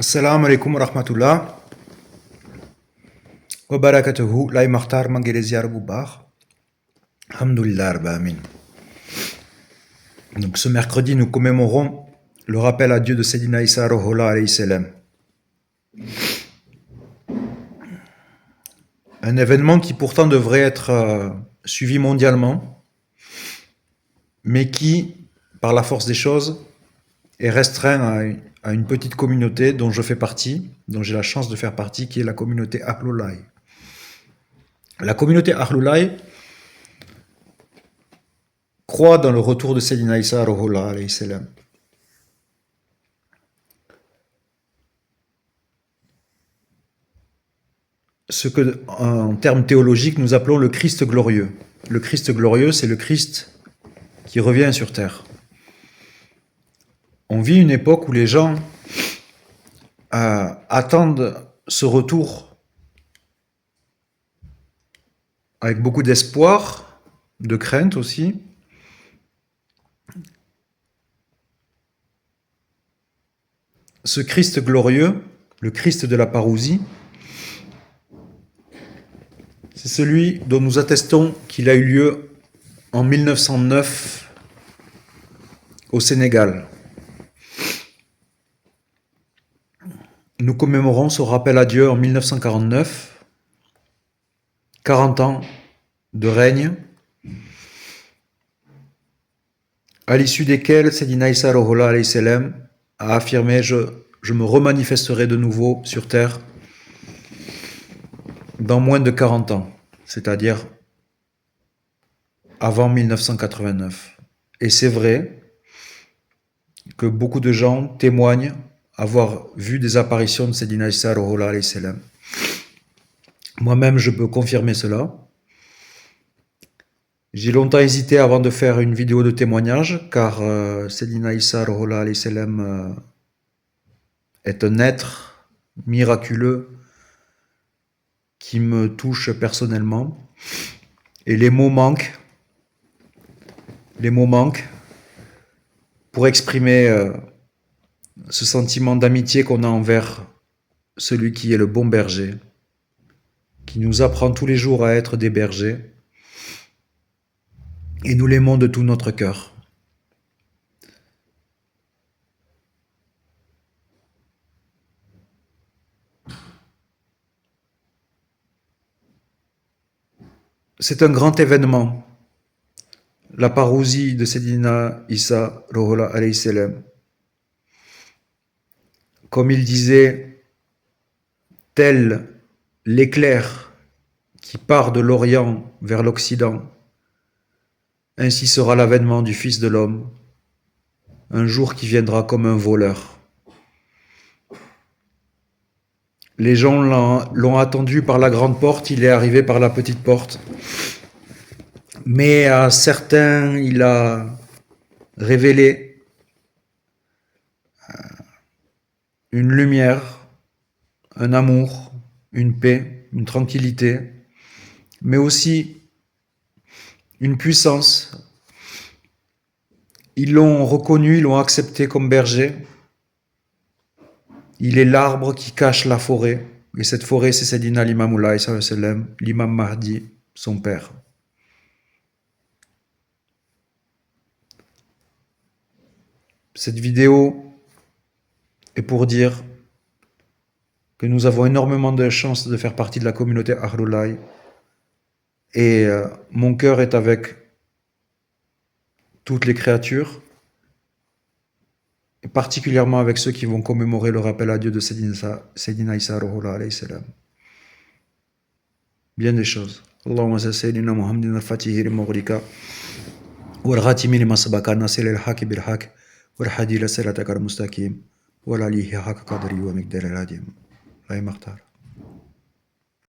Assalamu alaikum wa rahmatullah wa barakatuhu. Lai Makhtar Mangelesiar Boubar. Alhamdulillah Rabbil Alamin. Donc ce mercredi, nous commémorons le rappel à Dieu de Sayyidina Isa Ruhullah alayhi salam. Un événement qui pourtant devrait être suivi mondialement, mais qui, par la force des choses, est restreint à une petite communauté dont je fais partie, dont j'ai la chance de faire partie, qui est la communauté Ahlullah. La communauté Ahlullah croit dans le retour de Sayyidina Isa Ruhullah alayhi salam. Ce que, en termes théologiques, nous appelons le Christ glorieux. Le Christ glorieux, c'est le Christ qui revient sur terre. On vit une époque où les gens attendent ce retour avec beaucoup d'espoir, de crainte aussi. Ce Christ glorieux, le Christ de la parousie, c'est celui dont nous attestons qu'il a eu lieu en 1909 au Sénégal. Nous commémorons ce rappel à Dieu en 1949, 40 ans de règne, à l'issue desquels Sayyidina Isa Ruhullah alayhi salam a affirmé « Je me remanifesterai de nouveau sur terre dans moins de 40 ans, c'est-à-dire avant 1989. » Et c'est vrai que beaucoup de gens témoignent avoir vu des apparitions de Sayyidina Isa Ruhullah alayhi salam. Moi-même, je peux confirmer cela. J'ai longtemps hésité avant de faire une vidéo de témoignage, car Sayyidina Isa Ruhullah alayhi salam est un être miraculeux qui me touche personnellement. Et les mots manquent. Les mots manquent pour exprimer ce sentiment d'amitié qu'on a envers celui qui est le bon berger, qui nous apprend tous les jours à être des bergers, et nous l'aimons de tout notre cœur. C'est un grand événement, la parousie de Sayyidina Isa Ruhullah alayhi salam. Comme il disait, tel l'éclair qui part de l'Orient vers l'Occident, ainsi sera l'avènement du Fils de l'homme, un jour qui viendra comme un voleur. Les gens l'ont attendu par la grande porte, il est arrivé par la petite porte. Mais à certains, il a révélé une lumière, un amour, une paix, une tranquillité, mais aussi une puissance. Ils l'ont reconnu, ils l'ont accepté comme berger. Il est l'arbre qui cache la forêt. Et cette forêt, c'est Sayyidina l'Imamullah, l'Imam Mahdi, son père. Cette vidéo est pour dire que nous avons énormément de chance de faire partie de la communauté Ahlullah. Et mon cœur est avec toutes les créatures, et particulièrement avec ceux qui vont commémorer le rappel à Dieu de Sayyidina Isa Ruhullah alayhi salam. Bien des choses. Allahumma salli Sayyidina Muhammadin al-Fatihi al-Mughrika wal-Khatimi lima sabaqa nasir al-Haqq bil-Haqq wal-Hadi ila siratika al-Mustaqim wa alihi haqqa qadri wa miqdari al-azim. Lai Makhtar.